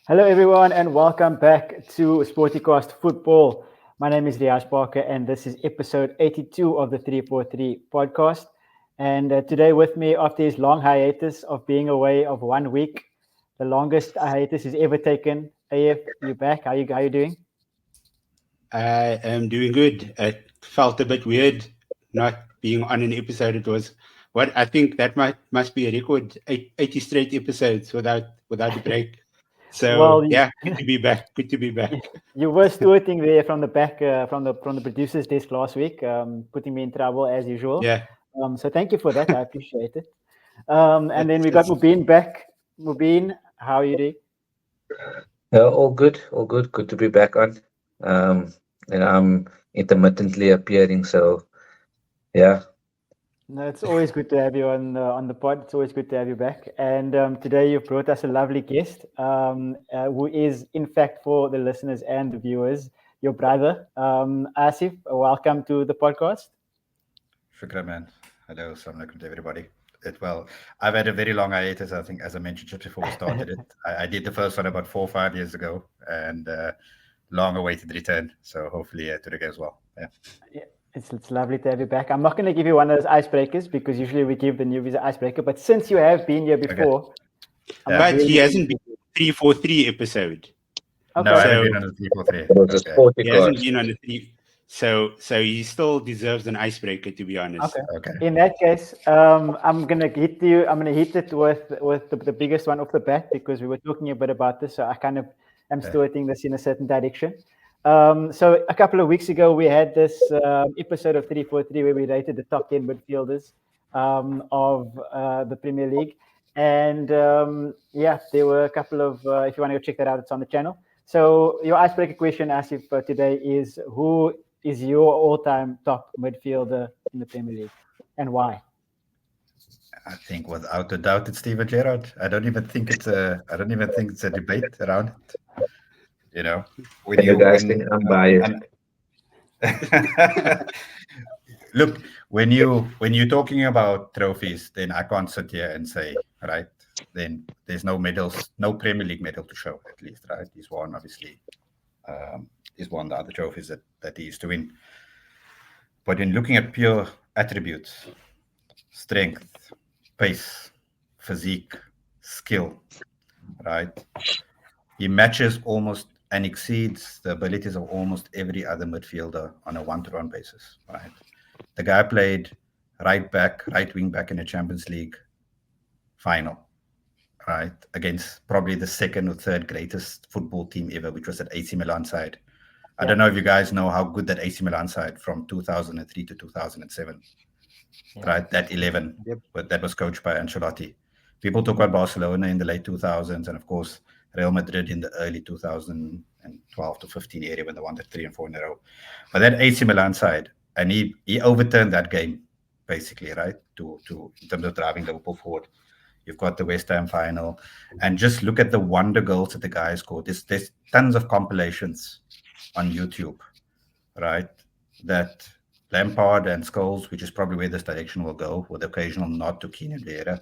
Hello, everyone, and welcome back to Sportycast Football. My name is Riaz Parker, and this is episode 82 of the 343 podcast. And today, with me, after his long hiatus of being away of 1 week, the longest hiatus he's ever taken. AF, you back? How you doing? I am doing good. It felt a bit weird not being on an episode. It was what I think that must be a record, 80 straight episodes without a break. So Well, yeah, good to be back. Good to be back. you were stewarding there from the back, from the producer's desk last week, putting me in trouble as usual. Yeah, So thank you for that. I appreciate it. And then it's we got it's Mubin back. Mubin, how are you doing? All good, all good. Good to be back on. Um, and I'm intermittently appearing, so yeah. No, it's always good to have you on the pod. It's always good to have you back. And today you've brought us a lovely guest, who is, in fact, for the listeners and the viewers, your brother, Asif. Welcome to the podcast. Shukran, man. Hello, assalamu alaikum to everybody. I've had a very long hiatus, I think, as I mentioned just before we started it. I did the first one about 4 or 5 years ago, and long awaited return. So hopefully today goes well. Yeah. Yeah, it's lovely to have you back. I'm not going to give you one of those icebreakers because usually we give the newbies an icebreaker. But since you have been here before, but he hasn't been 343 episode. Okay. No, I haven't So been on the 343. It was a Okay. sporty he hasn't cast. been on the three. So he still deserves an icebreaker, to be honest. Okay. Okay. In that case, I'm gonna hit you. I'm gonna hit it with the biggest one off the bat because we were talking a bit about this. So I kind of am stewarding this in a certain direction. So a couple of weeks ago, we had this episode of 343 where we rated the top 10 midfielders of the Premier League, and yeah, there were a couple of. If you want to go check that out, it's on the channel. So your icebreaker question, Asif, today is who is your all-time top midfielder in the Premier League, and why? I think without a doubt it's Steven Gerrard. I don't even think it's a debate around it. You know, when You guys think I'm biased? Look, when you're talking about trophies, then I can't sit here and say, right, then there's no medals, no Premier League medal to show, at least, right? He's won, obviously. He's won the other trophies that he used to win. But in looking at pure attributes, strength, pace, physique, skill, right? He matches almost and exceeds the abilities of almost every other midfielder on a one-to-one basis, right? The guy played right wing back in a Champions League final, right? Against probably the second or third greatest football team ever, which was at AC Milan side. I don't know if you guys know how good that AC Milan side from 2003 to 2007, right? That 11, but that was coached by Ancelotti. People talk about Barcelona in the late 2000s, and of course, Real Madrid in the early 2012 to 15 area when they won the 3 and 4 in a row. But that AC Milan side, and he overturned that game, basically, right? To in terms of driving Liverpool forward. You've got the West Ham final, and just look at the wonder goals that the guy scored. There's tons of compilations on YouTube, right? That Lampard and Scholes, which is probably where this direction will go, with the occasional nod to Keenan Vieira,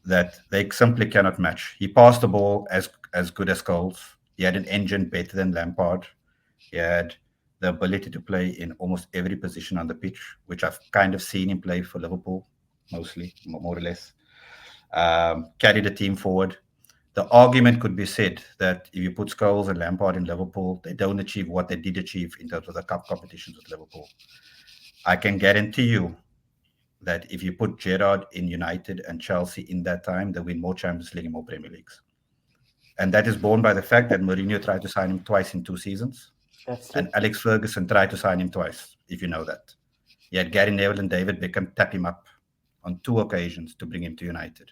that they simply cannot match. He passed the ball as good as Scholes. He had an engine better than Lampard. He had the ability to play in almost every position on the pitch, which I've kind of seen him play for Liverpool, mostly, more or less. Carry the team forward. The argument could be said that if you put Scholes and Lampard in Liverpool, they don't achieve what they did achieve in terms of the cup competitions with Liverpool. I can guarantee you that if you put Gerrard in United and Chelsea in that time, they win more Champions League and more Premier Leagues. And that is borne by the fact that Mourinho tried to sign him twice in 2 seasons. That's true. And Alex Ferguson tried to sign him twice, if you know that. He had Gary Neville and David Beckham tap him up on 2 occasions to bring him to United.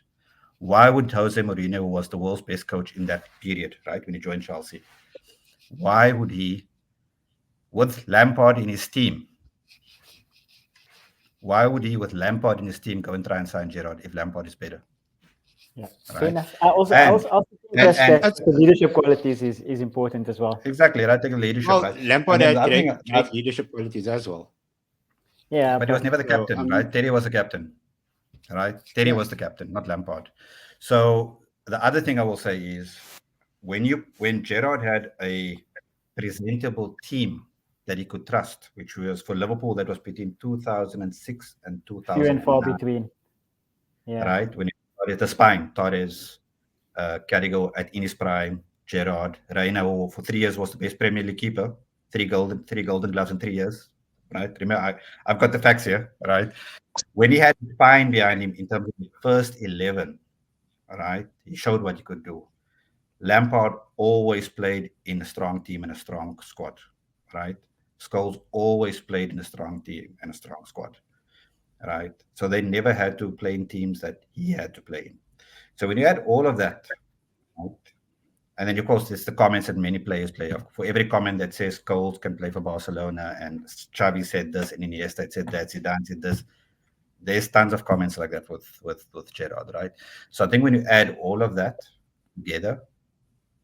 Why would Jose Mourinho, who was the world's best coach in that period, right, when he joined Chelsea, why would he, with Lampard in his team, go and try and sign Gerrard if Lampard is better? Yeah, Right. fair enough. I also think that the leadership qualities is important as well. Exactly, right? Taking leadership. Well, right? Lampard And then had the other great thing- leadership qualities as well. Yeah, but he was never the captain, right? Terry was the captain, right? Terry was the captain, not Lampard. So the other thing I will say is, when Gerrard had a presentable team that he could trust, which was for Liverpool, that was between 2006 and Few and far 2009, between. Yeah. right? When he started the spine, Torres, Carragher in his prime, Gerrard, Reina, who for 3 years was the best Premier League keeper, three golden gloves in 3 years, right? Remember, I've got the facts here, right? When he had spine behind him in terms of the first 11, right, he showed what he could do. Lampard always played in a strong team and a strong squad, right? Scholes always played in a strong team and a strong squad, right? So they never had to play in teams that he had to play in. So when you add all of that, right, and then of course there's the comments that many players play. For every comment that says Scholes can play for Barcelona and Xavi said this and Iniesta said that, Zidane said this, there's tons of comments like that with Gerrard, right? So I think when you add all of that together,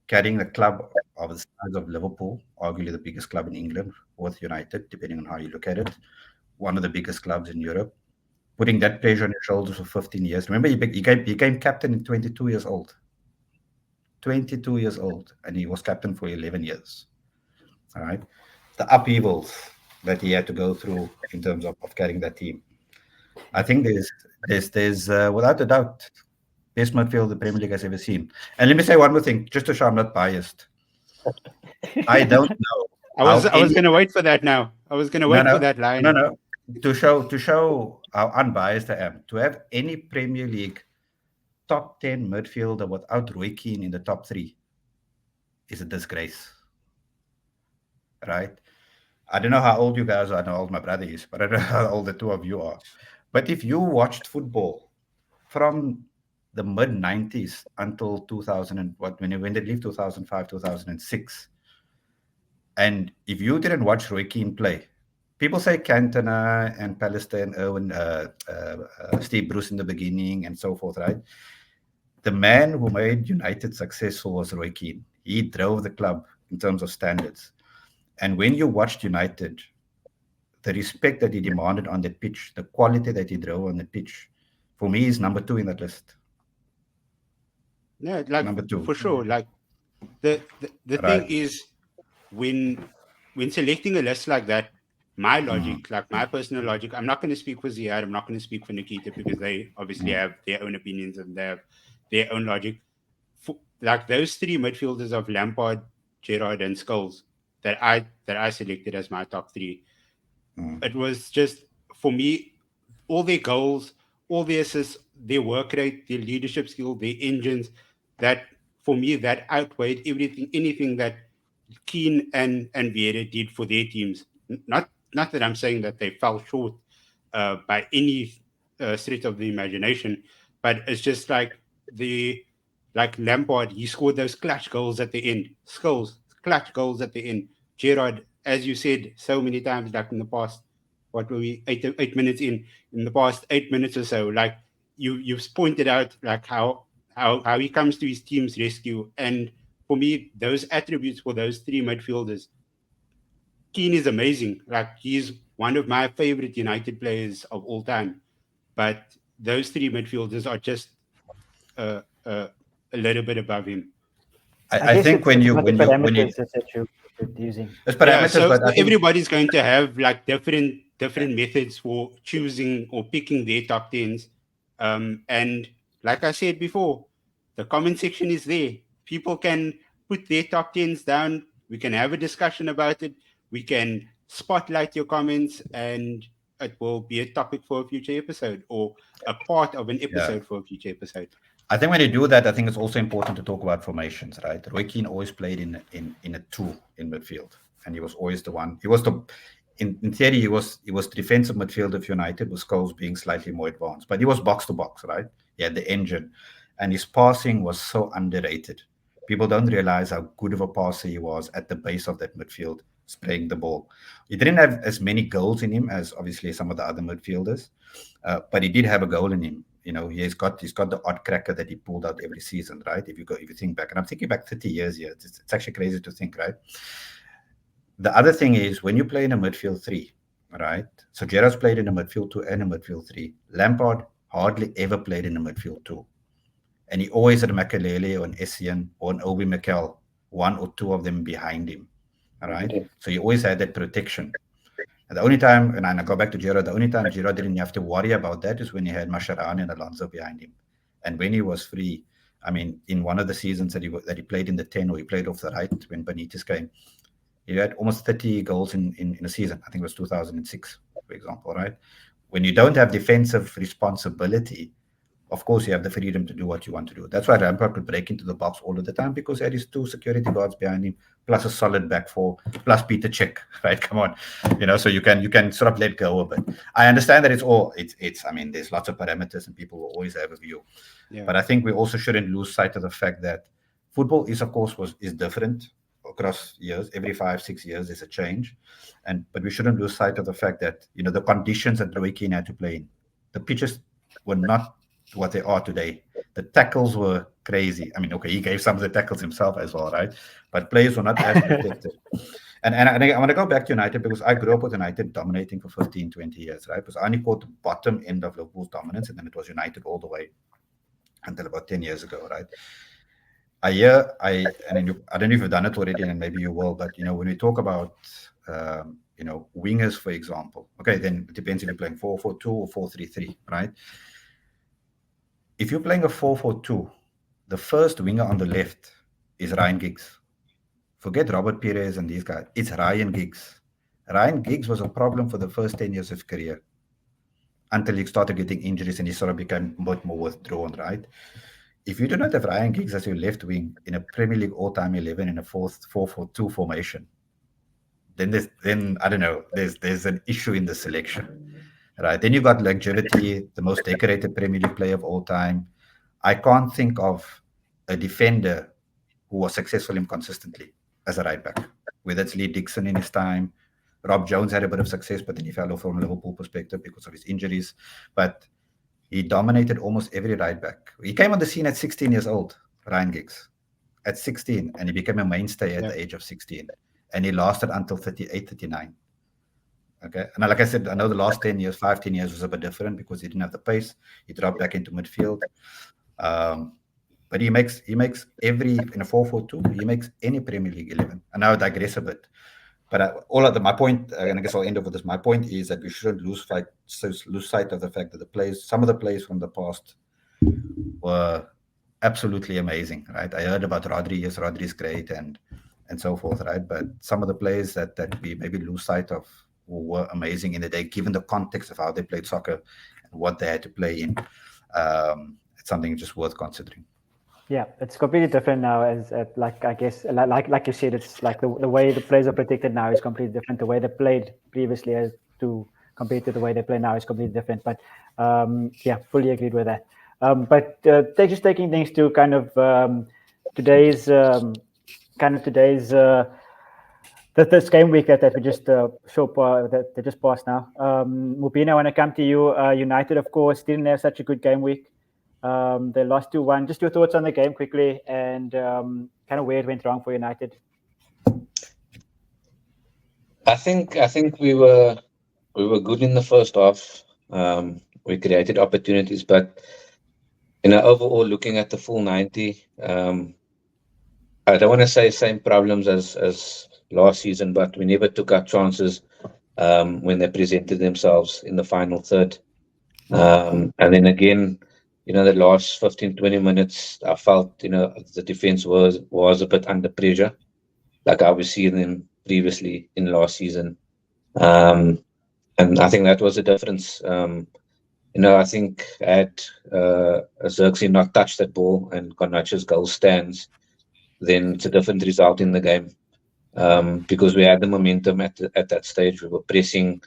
carrying the club of the size of Liverpool, arguably the biggest club in England, with United, depending on how you look at it, one of the biggest clubs in Europe, putting that pressure on your shoulders for 15 years. Remember, he became captain at 22 years old. 22 years old, and he was captain for 11 years. All right. The upheavals that he had to go through in terms of carrying that team. I think there's without a doubt, best midfield the Premier League has ever seen. And let me say one more thing, just to show I'm not biased. I don't know. I was going to wait for that now. I was going to wait for that line. No. To show how unbiased I am. To have any Premier League top 10 midfielder without Roy Keane in the top 3 is a disgrace. Right? I don't know how old you guys are. I know how old my brother is, but I don't know how old the two of you are. But if you watched football from the mid-90s until 2000 when they leave 2005, 2006, and if you didn't watch Roy Keane play, people say Cantona and Pallister and Irwin, Steve Bruce in the beginning and so forth, right? The man who made United successful was Roy Keane. He drove the club in terms of standards. And when you watched United, the respect that he demanded on the pitch, the quality that he drove on the pitch, for me is number 2 in that list. Yeah, like number 2 for sure. Like the right. thing is, when selecting a list like that, my logic, like my personal logic, I'm not going to speak for Ziad, I'm not going to speak for Nikita, because they obviously have their own opinions and they have their own logic. Like those 3 midfielders of Lampard, Gerrard, and Scholes that I selected as my top 3, it was just, for me, all their goals, all their assists, their work rate, their leadership skill, their engines, that for me that outweighed anything that Keane and Vieira did for their teams. Not that I'm saying that they fell short by any stretch of the imagination, but it's just like Lampard, he scored those clutch goals at the end. Scholes, clutch goals at the end. Gerrard, as you said so many times, like in the past, what were we, 8 minutes in the past 8 minutes or so, like you've pointed out, like how he comes to his team's rescue. And for me, those attributes for those 3 midfielders, Keane is amazing. Like he's one of my favorite United players of all time. But those 3 midfielders are just a little bit above him. I think when you parameters that you're using. So everybody's going to have like different methods for choosing or picking their top 10s. And like I said before, the comment section is there. People can put their top 10s down. We can have a discussion about it. We can spotlight your comments, and it will be a topic for a future episode, or a part of an episode for a future episode. I think when you do that, I think it's also important to talk about formations, right? Roy Keane always played in a 2 in midfield, and he was always the one. He was in theory, he was defensive midfield of United, with Scholes being slightly more advanced, but he was box to box, right? He had the engine, and his passing was so underrated. People don't realize how good of a passer he was at the base of that midfield, spraying the ball. He didn't have as many goals in him as obviously some of the other midfielders, but he did have a goal in him. You know, he's got the odd cracker that he pulled out every season, right? If you think back, and I'm thinking back 30 years here, it's actually crazy to think, right? The other thing is when you play in a midfield 3, right? So Gerrard's played in a midfield 2 and a midfield 3. Lampard hardly ever played in a midfield 2. and he always had Makelele or an Essien or an Obi Mikel, one or two of them behind him. All right. Okay. So he always had that protection. And the only time, and I go back to Gerrard, the only time Gerrard didn't have to worry about that is when he had Mascherano and Alonso behind him. And when he was free, I mean, in one of the seasons that he played in the 10, or he played off the right when Benitez came, he had almost 30 goals in a season. I think it was 2006, for example, right? When you don't have defensive responsibility, of course, you have the freedom to do what you want to do. That's why Lampard could break into the box all of the time, because he had his two security guards behind him, plus a solid back four, plus Peter Cech, right? Come on, so you can sort of let go a bit. I understand that it's. I mean, there's lots of parameters, and people will always have a view. Yeah. But I think we also shouldn't lose sight of the fact that football is different across years. Every 5-6 years, there's a change, but we shouldn't lose sight of the fact that the conditions that Roy Keane had to play in, the pitches were not what they are today. The tackles were crazy. I mean, okay, he gave some of the tackles himself as well, right? But players were not as protected. And I want to go back to United, because I grew up with United dominating for 15, 20 years, right? Because I only caught the bottom end of Liverpool's dominance, and then it was United all the way until about 10 years ago, right? I don't know if you've done it already, and maybe you will, but when we talk about wingers, for example, okay, then it depends if you're playing 4-4-2 or 4-3-3, right? If you're playing a 4-4-2, the first winger on the left is Ryan Giggs. Forget Robert Pires and these guys. It's Ryan Giggs. Ryan Giggs was a problem for the first 10 years of his career, until he started getting injuries and he sort of became much more withdrawn, right? If you do not have Ryan Giggs as your left wing in a Premier League all-time 11 in a 4-4-2 formation, then I don't know, there's an issue in the selection, right? Then you got longevity, the most decorated Premier League player of all time. I can't think of a defender who was successful consistently as a right back, whether it's Lee Dixon in his time. Rob Jones had a bit of success, but then he fell off from a Liverpool perspective because of his injuries. But he dominated almost every right back. He came on the scene at 16 years old, Ryan Giggs, at 16, and he became a mainstay at the age of 16. And he lasted until 38, 39. Okay. And like I said, I know the last 10 years, 5-10 years was a bit different because he didn't have the pace. He dropped back into midfield. But he makes in a 4-4-2, he makes any Premier League 11. And now I digress a bit. But my point, and I guess I'll end up with this. My point is that we shouldn't lose sight of the fact that some of the players from the past were absolutely amazing, right? I heard about Rodri. Yes, Rodri is great, and so forth, right? But some of the players that we maybe lose sight of were amazing in the day, given the context of how they played soccer and what they had to play in. It's something just worth considering. Yeah, it's completely different now. I guess, like you said, it's like the way the players are protected now is completely different. The way they played previously compared to the way they play now is completely different. But fully agreed with that. But just taking things to kind of today's this game week that we just that they just passed now. Mubina, when I come to you, United, of course, didn't have such a good game week. They lost 2-1. Just your thoughts on the game quickly, and kind of where it went wrong for United. I think we were good in the first half. We created opportunities, but overall, looking at the full 90, I don't want to say same problems as last season, but we never took our chances when they presented themselves in the final third. And then again, the last 15-20 minutes, I felt the defense was a bit under pressure, like I was seeing them previously in last season. And I think that was the difference. I think had Xerxes not touched that ball and Garnacho's goal stands, then it's a different result in the game. Because we had the momentum at that stage. We were pressing.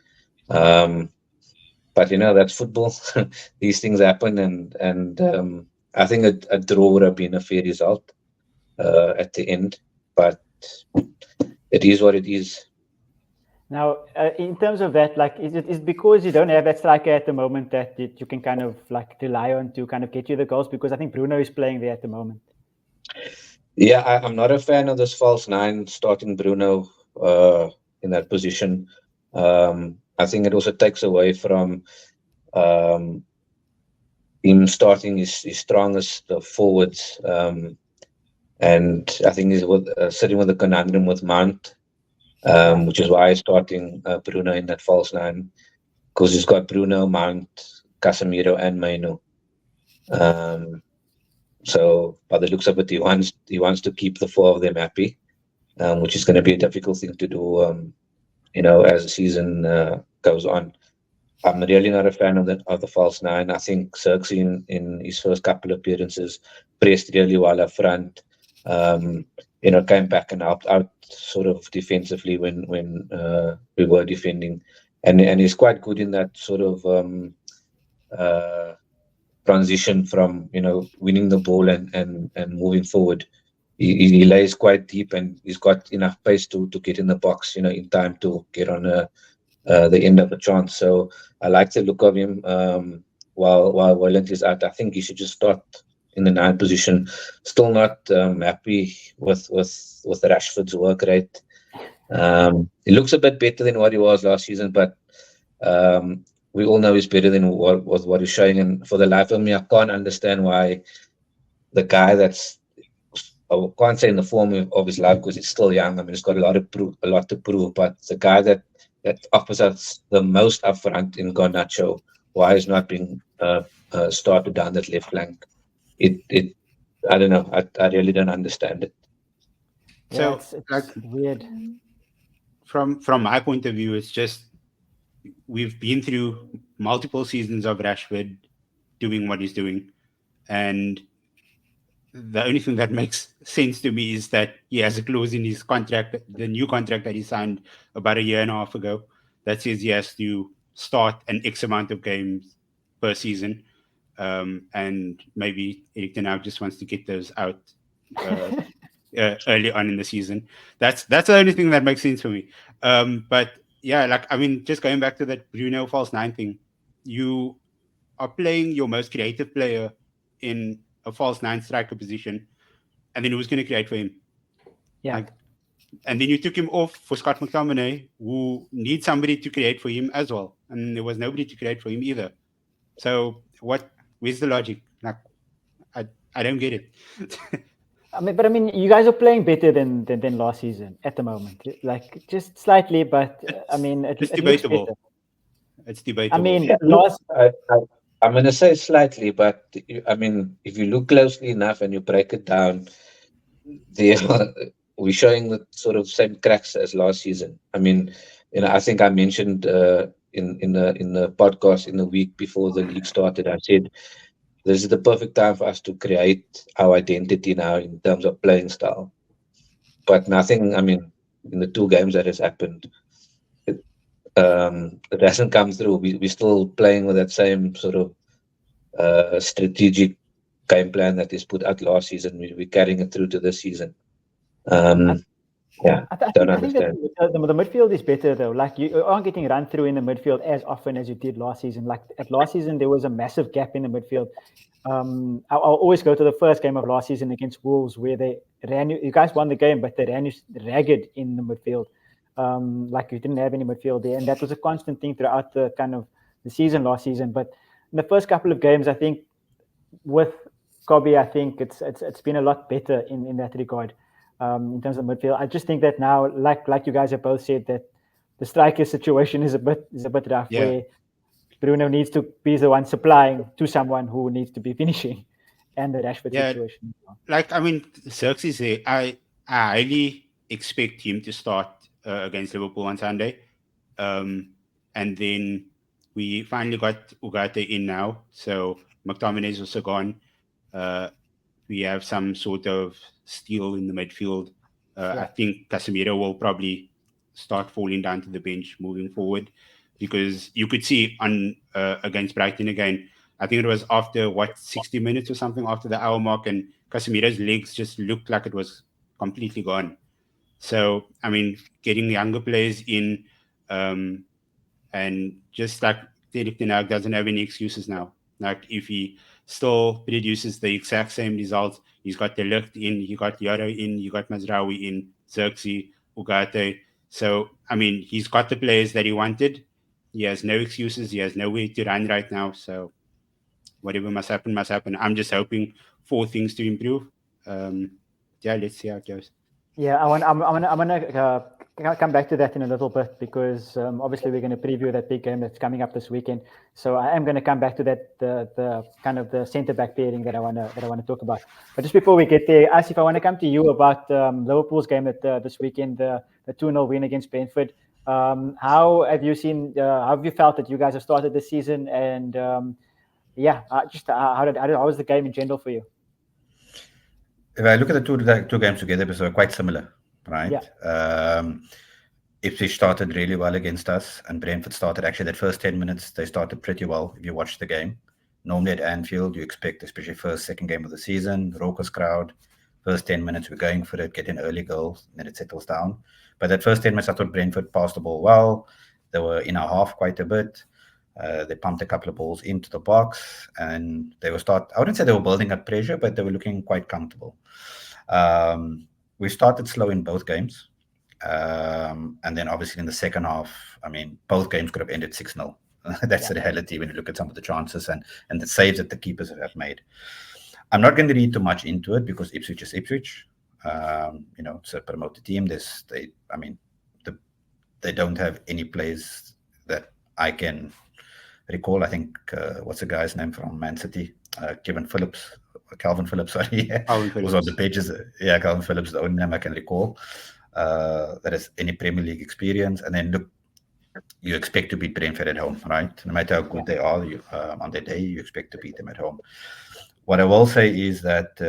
But that's football. These things happen, and I think a draw would have been a fair result at the end. But it is what it is. Now, in terms of that, is it because you don't have that striker at the moment that you can kind of rely on to kind of get you the goals? Because I think Bruno is playing there at the moment. Yeah, I'm not a fan of this false nine starting Bruno in that position. I think it also takes away from, him starting his strongest forwards. And I think he's sitting with a conundrum with Mount, which is why he's starting Bruno in that false nine, because he's got Bruno, Mount, Casemiro, and Mainu. So by the looks of it, he wants to keep the four of them happy, which is going to be a difficult thing to do, as the season goes on. I'm really not a fan of the false nine. I think Xerxes in his first couple of appearances pressed really well up front. Came back and helped out sort of defensively when we were defending, and he's quite good in that sort of transition from winning the ball and moving forward. He lays quite deep, and he's got enough pace to get in the box, in time to get on the end of a chance. So I like the look of him. While Wallant is out, I think he should just start in the 9 position. Still not happy with Rashford's work rate. He looks a bit better than what he was last season, but we all know he's better than what he's showing. And for the life of me, I can't understand why the guy I can't say in the form of his life because he's still young. I mean, he's got a lot to prove. But the guy that offers us the most upfront in Garnacho, why is not being started down that left flank? I don't know. I really don't understand it. Yeah, so it's weird. From my point of view, it's just we've been through multiple seasons of Rashford doing what he's doing, and the only thing that makes sense to me is that he has a clause in his contract, the new contract that he signed about a year and a half ago, that says he has to start an X amount of games per season. And maybe Erik ten Hag just wants to get those out early on in the season. That's the only thing that makes sense for me. But yeah, just going back to that Bruno false 9 thing, you are playing your most creative player in a false 9 striker position, and then who's going to create for him? Yeah. And then you took him off for Scott McTominay, who needs somebody to create for him as well, and there was nobody to create for him either. So where's the logic? I don't get it. I mean, you guys are playing better than last season at the moment. Like just slightly, but I mean, it's debatable. It's debatable. I mean, I'm going to say slightly, but I mean, if you look closely enough and you break it down, we're showing the sort of same cracks as last season. I mean, I think I mentioned in the podcast in the week before the league started, I said this is the perfect time for us to create our identity now in terms of playing style. But nothing, I mean, in the 2 games that has happened, it hasn't come through. We're still playing with that same sort of strategic game plan that is put out last season. We're carrying it through to this season. Yeah, I don't understand. The midfield is better though. Like you aren't getting run through in the midfield as often as you did last season. Like at last season, there was a massive gap in the midfield. I'll always go to the first game of last season against Wolves where they ran you guys won the game, but they ran you ragged in the midfield. Like you didn't have any midfield there, and that was a constant thing throughout the kind of the season last season. But in the first couple of games, I think with Kobe, I think it's been a lot better in that regard. In terms of midfield, I just think that now, like you guys have both said, that the striker situation is a bit rough. Yeah. Where Bruno needs to be the one supplying to someone who needs to be finishing, and the Rashford situation. Like I mean, Xerxes, I highly expect him to start against Liverpool on Sunday, and then we finally got Ugarte in now, so McTominay is also gone. We have some sort of steel in the midfield. I think Casemiro will probably start falling down to the bench moving forward, because you could see on against Brighton again, I think it was after 60 minutes or something, after the hour mark, and Casemiro's legs just looked like it was completely gone. So I mean, getting younger players in, and just like Erik ten Hag doesn't have any excuses now. Like if he still produces the exact same results, he's got the Ligt in, he got Yaro in, he got Mazraoui in, Xerxes, Ugarte. So I mean, he's got the players that he wanted. He has no excuses. He has nowhere to run right now. So whatever must happen, must happen. I'm just hoping for things to improve. Yeah, let's see how it goes. Yeah, I'm gonna come back to that in a little bit because obviously we're going to preview that big game that's coming up this weekend. So I am going to come back to that the kind of the centre back pairing that I want to talk about. But just before we get there, Asif, I want to come to you about Liverpool's game this weekend, the 2-0 win against Brentford. How have you seen? How have you felt that you guys have started this season? And how was the game in general for you? If I look at the two games together, because they're quite similar, right? Yeah. Ipswich started really well against us, and Brentford started actually that first 10 minutes. They started pretty well. If you watch the game, normally at Anfield, you expect, especially second game of the season, raucous crowd. First 10 minutes, we're going for it, getting early goals, and then it settles down. But that first 10 minutes, I thought Brentford passed the ball well. They were in our half quite a bit. They pumped a couple of balls into the box, and I wouldn't say they were building up pressure, but they were looking quite comfortable. We started slow in both games. And then obviously in the second half, I mean, both games could have ended 6-0. That's the reality when you look at some of the chances and the saves that the keepers have made. I'm not going to read too much into it because Ipswich is Ipswich. It's a promoted team. They don't have any players that I can recall. I think what's the guy's name from Man City? Calvin Phillips, sorry. Was on the pages. Yeah, Calvin Phillips, the only name I can recall that has any Premier League experience. And then look, you expect to beat Brentford at home, right? No matter how good they are, on their day, you expect to beat them at home. What I will say is that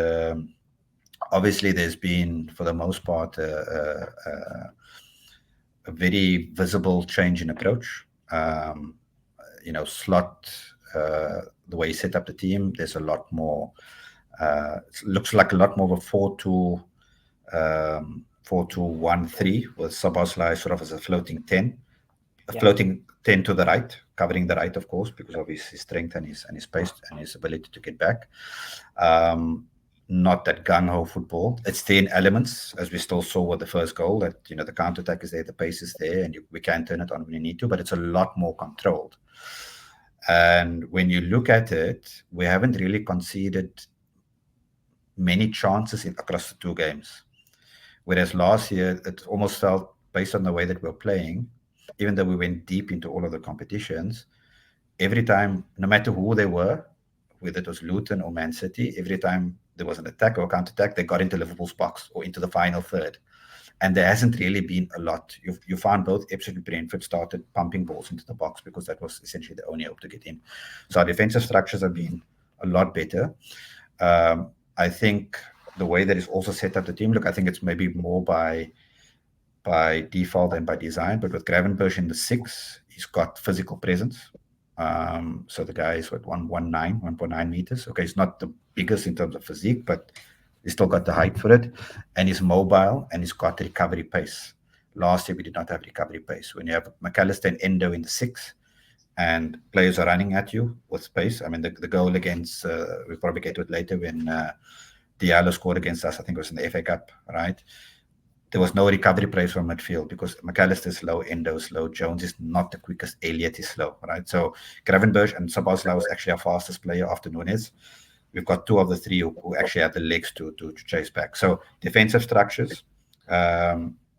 obviously there's been, for the most part, a very visible change in approach. Slot, the way he set up the team, there's a lot more. It looks like a lot more of a 4-2-1-3 with Szoboszlai sort of as a floating 10. Floating 10 to the right, covering the right, of course, because of his strength and his pace and his ability to get back. Not that gung-ho football. It's there in elements, as we still saw with the first goal, that the counter-attack is there, the pace is there, and we can turn it on when you need to, but it's a lot more controlled. And when you look at it, we haven't really conceded many chances across the two games. Whereas last year, it almost felt, based on the way that we're playing, even though we went deep into all of the competitions, every time, no matter who they were, whether it was Luton or Man City, every time there was an attack or counter-attack, they got into Liverpool's box or into the final third. And there hasn't really been a lot. You found both Ipswich and Brentford started pumping balls into the box because that was essentially the only hope to get in. So our defensive structures have been a lot better. I think the way that it's also set up the team, look, I think it's maybe more by default and by design, but with Gravenberch in the 6, he's got physical presence. So the guy is 1.9 meters. Okay, he's not the biggest in terms of physique, but he's still got the height for it, and he's mobile, and he's got recovery pace. Last year we did not have recovery pace. When you have McAllister and Endo in the 6, and players are running at you with pace. I mean, the goal against we'll probably get to it later when Diallo scored against us. I think it was in the FA Cup, right? There was no recovery pace from midfield because McAllister is slow, Endo is slow, Jones is not the quickest, Elliott is slow, right? So Gravenberch and Szoboszlai was actually our fastest player after Nunes. We've got 2 of the 3 who actually had the legs to chase back. So defensive structures,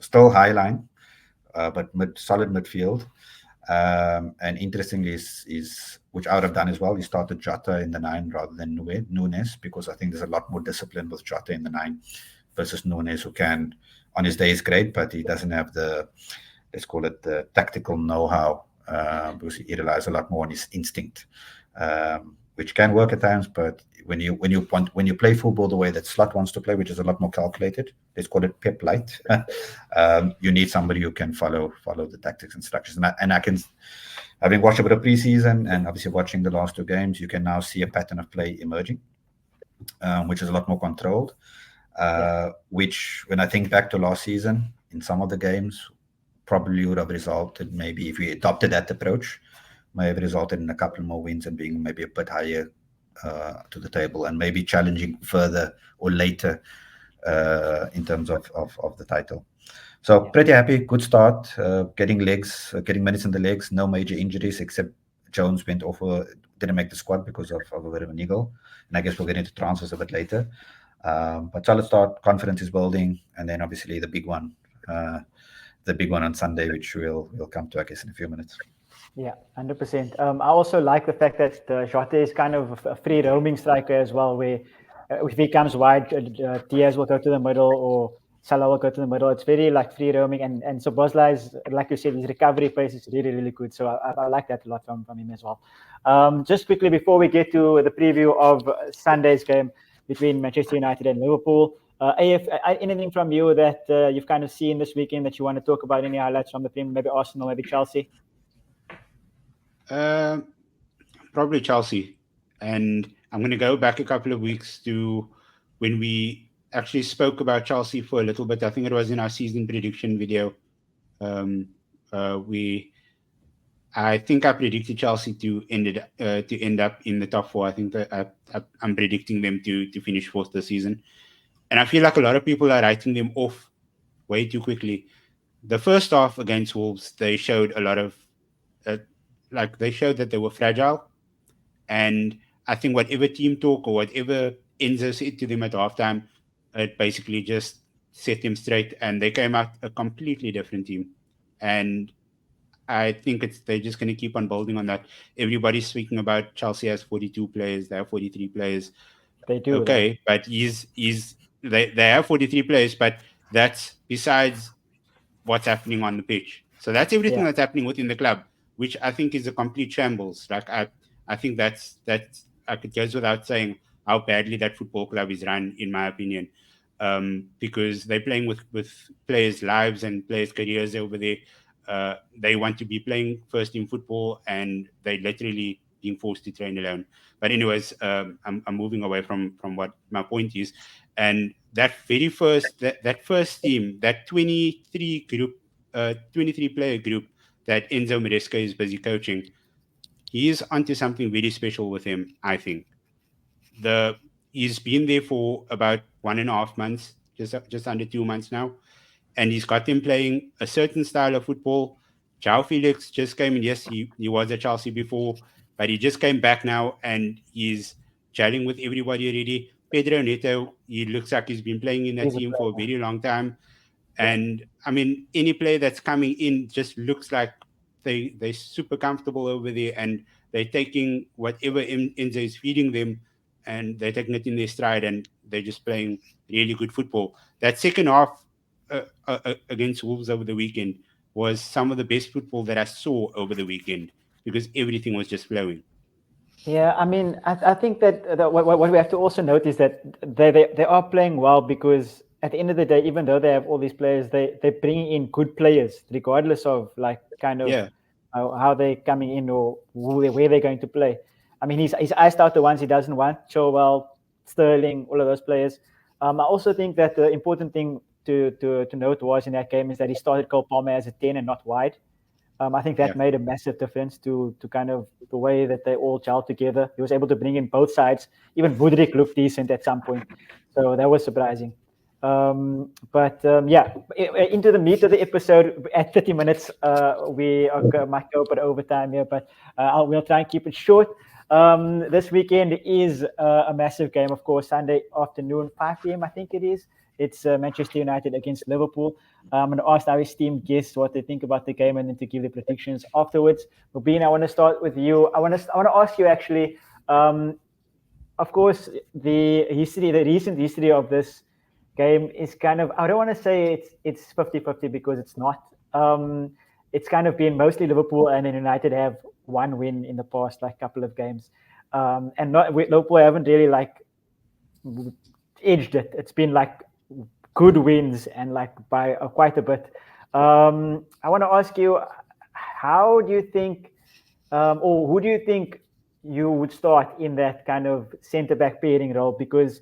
still high line, but solid midfield. And interestingly is which I would have done as well, he started Jota in the 9 rather than Nunes, because I think there's a lot more discipline with Jota in the 9 versus Nunes, who can, on his day is great, but he doesn't have the, let's call it, the tactical know-how, because he relies a lot more on his instinct, which can work at times. But when you play football the way that Slot wants to play, which is a lot more calculated, let's call it Pep Light, you need somebody who can follow the tactics and structures. And I can, having watched a bit of preseason and obviously watching the last 2 games, you can now see a pattern of play emerging, which is a lot more controlled. Which, when I think back to last season, in some of the games, probably would have resulted, maybe if we adopted that approach, may have resulted in a couple more wins and being maybe a bit higher to the table and maybe challenging further or later in terms of the title. So pretty happy, good start, getting minutes in the legs, no major injuries except Jones went off didn't make the squad because of a bit of a niggle. And I guess we'll get into transfers a bit later. But solid start, confidence is building, and then obviously the big one on Sunday, which we'll come to, I guess, in a few minutes. Yeah, 100%. I also like the fact that Jota is kind of a free roaming striker as well, where if he comes wide, Diaz will go to the middle or Salah will go to the middle. It's very like free roaming, and so Bosla is, like you said, his recovery pace is really, really good. So I like that a lot from him as well. Just quickly before we get to the preview of Sunday's game between Manchester United and Liverpool, anything from you that you've kind of seen this weekend that you want to talk about? Any highlights from the team? Maybe Arsenal, maybe Chelsea. Probably Chelsea, and I'm going to go back a couple of weeks to when we actually spoke about Chelsea for a little bit. I think it was in our season prediction video. I think I predicted Chelsea to end up in the top four. I think that I'm predicting them to finish fourth this season, and I feel like a lot of people are writing them off way too quickly. The first half against Wolves, they showed a lot of they showed that they were fragile, and I think whatever team talk or whatever Enzo said to them at halftime, it basically just set them straight, and they came out a completely different team. And I think they're just going to keep on building on that. Everybody's speaking about Chelsea has 42 players, they have 43 players. They do. Okay, but they have 43 players, but that's besides what's happening on the pitch. So that's everything that's happening within the club, which I think is a complete shambles. Like I think that's it goes without saying how badly that football club is run, in my opinion, because they're playing with players' lives and players' careers over there. They want to be playing first team football, and they're literally being forced to train alone. But anyways, I'm moving away from what my point is. And that very first that first team, that 23 player group that Enzo Maresca is busy coaching, he is onto something really special with him, I think. He's been there for about 1.5 months, just under 2 months now, and he's got them playing a certain style of football. João Felix just came in. Yes, he was at Chelsea before, but he just came back now, and he's gelling with everybody already. Pedro Neto, he looks like he's been playing in that team for a very long time. And I mean, any player that's coming in just looks like they're super comfortable over there, and they're taking whatever Enzo is feeding them, and they're taking it in their stride, and they're just playing really good football. That second half against Wolves over the weekend was some of the best football that I saw over the weekend, because everything was just flowing. Yeah, I mean, I think that what we have to also note is that they are playing well, because at the end of the day, even though they have all these players, they're bringing in good players, regardless of like kind of how they're coming in or where they're going to play. I mean, he's iced out the ones he doesn't want: Chilwell, Sterling, all of those players. I also think that the important thing to note was in that game is that he started Cole Palmer as a 10 and not wide. I think that made a massive difference to kind of the way that they all gelled together. He was able to bring in both sides. Even Woodrick looked decent at some point, so that was surprising. Into the meat of the episode at 30 minutes, we might go over overtime here, but we'll try and keep it short. This weekend is a massive game, of course. Sunday afternoon, 5 p.m. I think it is. It's Manchester United against Liverpool. I'm going to ask our esteemed guests what they think about the game, and then to give their predictions afterwards. Rubin, I want to start with you. I want to ask you actually. Of course, the recent history of this game is kind of, I don't want to say it's 50-50, because it's not. It's kind of been mostly Liverpool, and then United have one win in the past, like couple of games, and Liverpool haven't really like edged it. It's been like good wins, and like by quite a bit. I want to ask you, how do you think, or who do you think you would start in that kind of centre-back pairing role? Because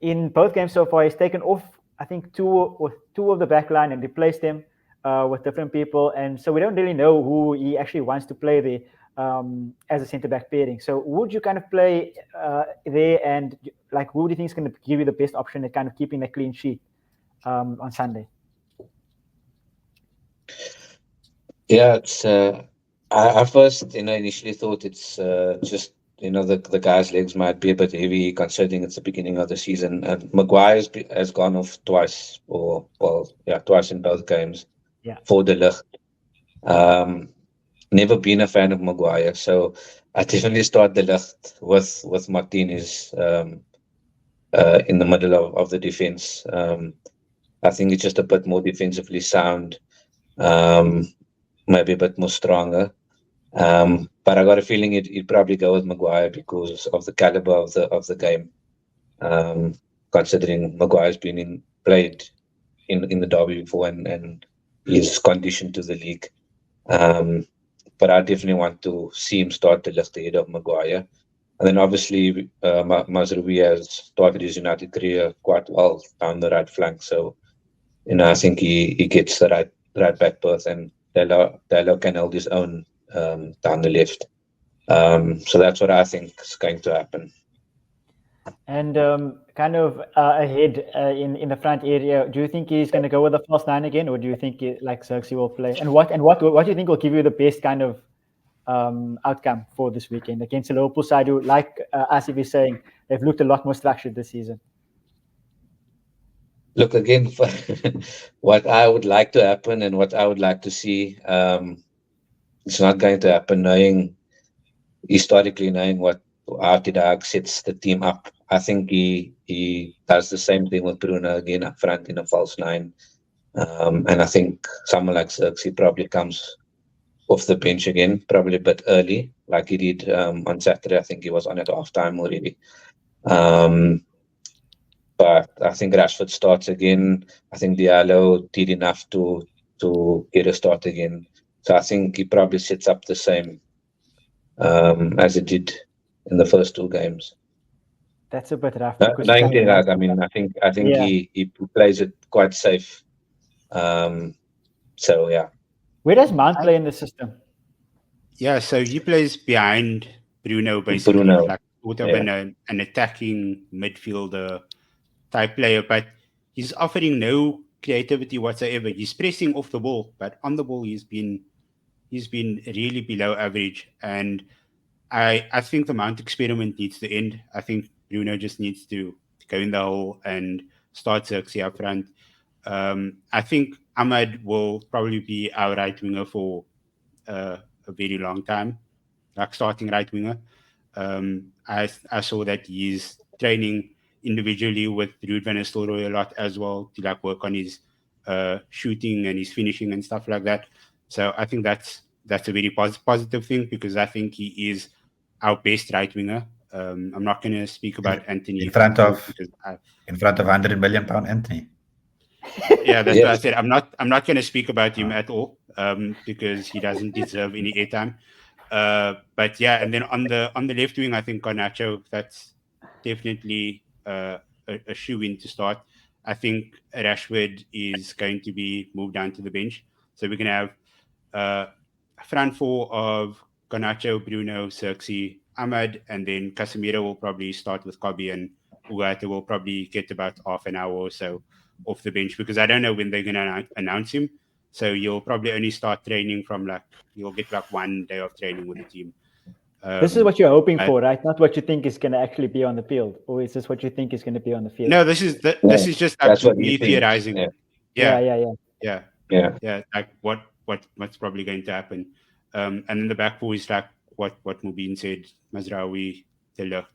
in both games so far, he's taken off, I think, two of the back line and replaced them with different people. And so we don't really know who he actually wants to play there as a centre-back pairing. So would you kind of play there, and like who do you think is going to give you the best option at kind of keeping the clean sheet on Sunday? Yeah, I first, initially thought it's just, the guy's legs might be a bit heavy considering it's the beginning of the season. And Maguire has gone off twice, twice in both games for De Ligt. Never been a fan of Maguire, so I definitely start De Ligt with Martinez in the middle of the defense. I think it's just a bit more defensively sound, maybe a bit more stronger. But I got a feeling he'd probably go with Maguire because of the caliber of the game. Considering Maguire's been played in the derby before and he's conditioned to the league. But I definitely want to see him start De Ligt ahead of Maguire. And then obviously Mazraoui has started his United career quite well down the right flank. So, I think he gets the right back berth, and Delo can hold his own down the left. So that's what I think is going to happen. And kind of ahead in the front area, do you think he's going to go with the false 9 again, or do you think Xerxes will play? And what do you think will give you the best kind of outcome for this weekend against the Liverpool side, who, like Asif is saying, they've looked a lot more structured this season? Look, again, what I would like to happen and what I would like to see, it's not going to happen historically knowing how Ten Hag sets the team up. I think he does the same thing with Bruno again up front in a false 9. And I think someone like Xerxes probably comes off the bench again, probably a bit early, like he did on Saturday. I think he was on at half-time already. But I think Rashford starts again. I think Diallo did enough to get a start again. So I think he probably sets up the same as he did in the first 2 games. That's a bit rough. Knowing Ten Hag, I think he plays it quite safe. So yeah. Where does Mount play in the system? Yeah, so he plays behind Bruno, basically, like sort of an attacking midfielder type player, but he's offering no creativity whatsoever. He's pressing off the ball, but on the ball he's been really below average. And I think the Mount experiment needs to end. I think Bruno just needs to go in the hole and start Xerxes up front. I think Ahmad will probably be our right winger for a very long time, like starting right winger. I saw that he's training individually with Ruud van Nistelrooy a lot as well to like work on his shooting and his finishing and stuff like that. So I think that's a very positive thing, because I think he is our best right winger. I'm not going to speak about Anthony in front of £100 million Anthony. Yeah, that's what I said. I'm not going to speak about him at all, because he doesn't deserve any airtime. But yeah, and then on the left wing, I think Garnacho, that's definitely a shoe-in to start. I think Rashford is going to be moved down to the bench. So we're going to have a front 4 of Garnacho, Bruno, Xerxes, Ahmad, and then Casemiro will probably start with Kobe, and Ugarte will probably get about half an hour or so off the bench, because I don't know when they're going to announce him. So you'll probably only start training from you'll get 1 day of training with the team. This is what you're hoping for, right? Not what you think is going to actually be on the field, or is this what you think is going to be on the field? No, this is just me theorizing. Yeah. Like what's probably going to happen. And then the back four is like what Mubin said: Mazraoui, De Ligt,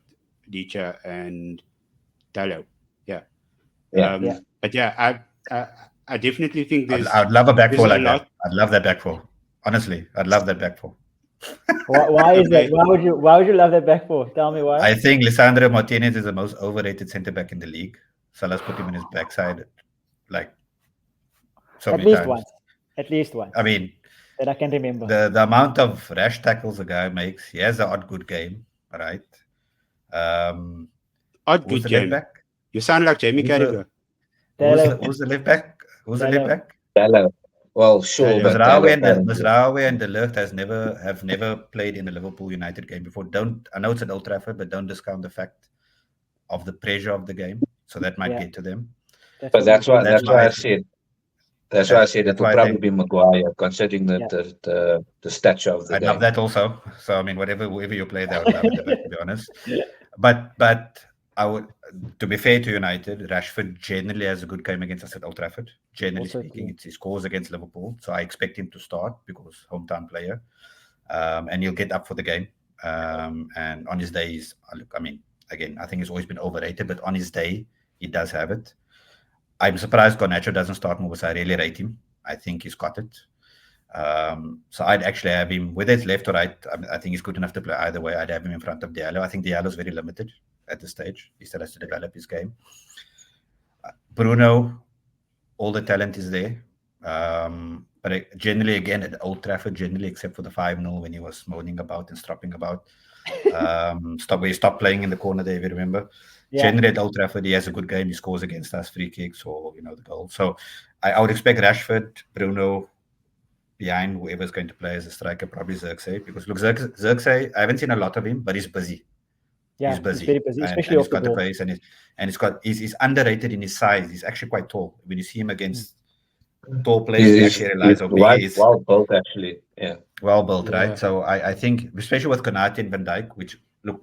Dicha, and Dallo. But yeah, I definitely think there's. I'd love a back four like that. I'd love that back four. Honestly, I'd love that back four. Why is that? Why would you love that back four? Tell me why. I think Lisandro Martinez is the most overrated centre back in the league. So let's put him in his backside, so at many least times. once. At least once. I mean, that I can remember. The amount of rash tackles the guy makes. He has an odd good game, right? Odd good game. Back? You sound like Jamie Carragher. Who's the left back? Who's the left back? Dallo. Well, sure. Mazraoui and De Ligt have never played in a Liverpool United game before. I know it's at Old Trafford, but don't discount the fact of the pressure of the game. So that might get to them. But that's why I said. That's why I said it That's will why I probably think be Maguire, considering Yeah. the stature of the I game. love that also. So I mean, whoever you play, I would love it, to be honest. But I would, to be fair to United, Rashford generally has a good game against us at Old Trafford. Generally Also speaking, true. he scores against Liverpool, so I expect him to start because hometown player, and he'll get up for the game. And on his days, look, I mean, again, I think he's always been overrated, but on his day, he does have it. I'm surprised Garnacho doesn't start more because I really rate him. I think he's got it. So I'd actually have him, whether it's left or right, I think he's good enough to play either way. I'd have him in front of Diallo. I think Diallo's very limited at this stage. He still has to develop his game. Bruno, all the talent is there. But generally, again, at Old Trafford, generally, except for the 5-0 when he was moaning about and stropping about, where he stopped playing in the corner there, if you remember. Yeah. Generally, at Old Trafford, he has a good game. He scores against us, free kicks or, the goal. So I would expect Rashford, Bruno, behind whoever's going to play as a striker, probably Xerxes. Because look, Xerxes, I haven't seen a lot of him, but he's busy. Yeah, He's busy. he's very busy, especially and off he's the got the ball. pace, and he's underrated in his size. He's actually quite tall. When you see him against tall players, you actually realize how big he is. Well built, actually. Yeah. Well built, Yeah. right? So I think, especially with Konate and Van Dijk, which, look,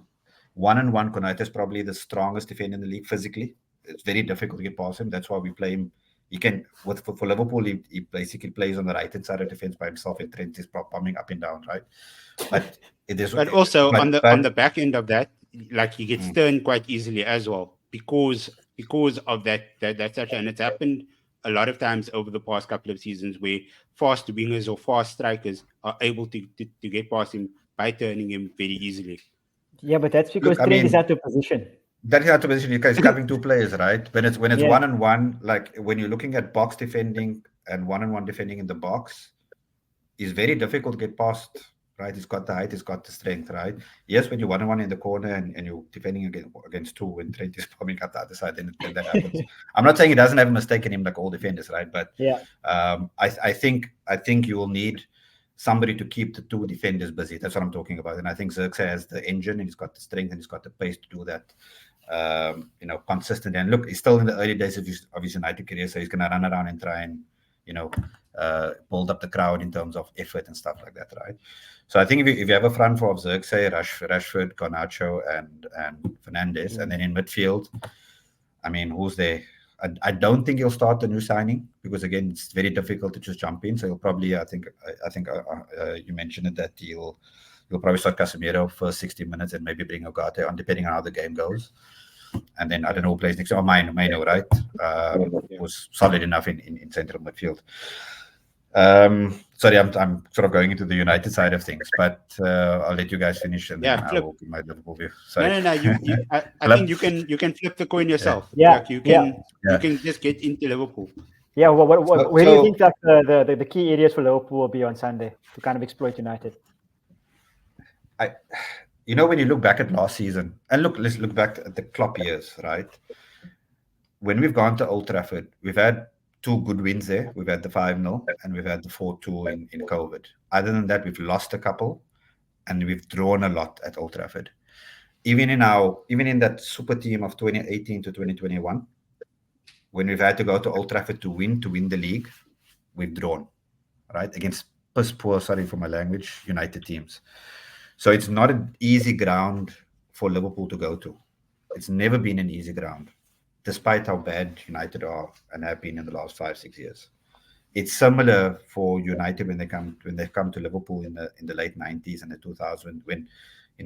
one-on-one, Konate is probably the strongest defender in the league physically. It's very difficult to get past him. That's why we play him. He can, for Liverpool, he basically plays on the right-hand side of defense by himself, and Trent is bombing up and down, right? But it is. But also but, on the back end of that, like he gets Mm. turned quite easily as well because of that such, and it's happened a lot of times over the past couple of seasons where fast wingers or fast strikers are able to get past him by turning him very easily. Yeah, but that's because Look, I Trent is mean, out of position. That is out of position. You guys covering two players, right? When it's Yeah. one-on-one, like when you're looking at box defending and one-on-one defending in the box, it's very difficult to get past, right? He's got the height, he's got the strength, right? Yes, when you're one-on-one in the corner and you're defending against two, when Trent is coming up the other side, then that happens. I'm not saying he doesn't have a mistake in him like all defenders, right? But Yeah. I think you will need somebody to keep the two defenders busy. That's what I'm talking about. And I think Xerxes has the engine, and he's got the strength, and he's got the pace to do that. Consistent. And look, he's still in the early days of his United career, so he's going to run around and try and build up the crowd in terms of effort and stuff like that, right? So I think if you have a front four of Xerxes, Rashford, Garnacho, and Fernandes, and then in midfield, I mean, who's there? I don't think he'll start the new signing because, again, it's very difficult to just jump in. So he'll probably, I think you mentioned it, that he'll probably start Casemiro first 60 minutes and maybe bring Ugarte on, depending on how the game goes. And then I don't know who plays next. Oh, Maino, right? Was solid enough in central midfield. Sorry, I'm sort of going into the United side of things, but I'll let you guys finish, and then I will give my Liverpool view. Sorry. No. I think you can flip the coin yourself. Yeah. Like you can just get into Liverpool. Yeah. Where do you think that the key areas for Liverpool will be on Sunday to kind of exploit United? When you look back at last season, and let's look back at the Klopp years, right? When we've gone to Old Trafford, we've had two good wins there. We've had the 5-0 and we've had the 4-2 in COVID. Other than that, we've lost a couple and we've drawn a lot at Old Trafford. Even in that super team of 2018 to 2021, when we've had to go to Old Trafford to win the league, we've drawn, right? Against poor, sorry for my language, United teams. So it's not an easy ground for Liverpool to go to. It's never been an easy ground, despite how bad United are and have been in the last 5-6 years. It's similar for United when they've come to Liverpool in the late 90s and the 2000s when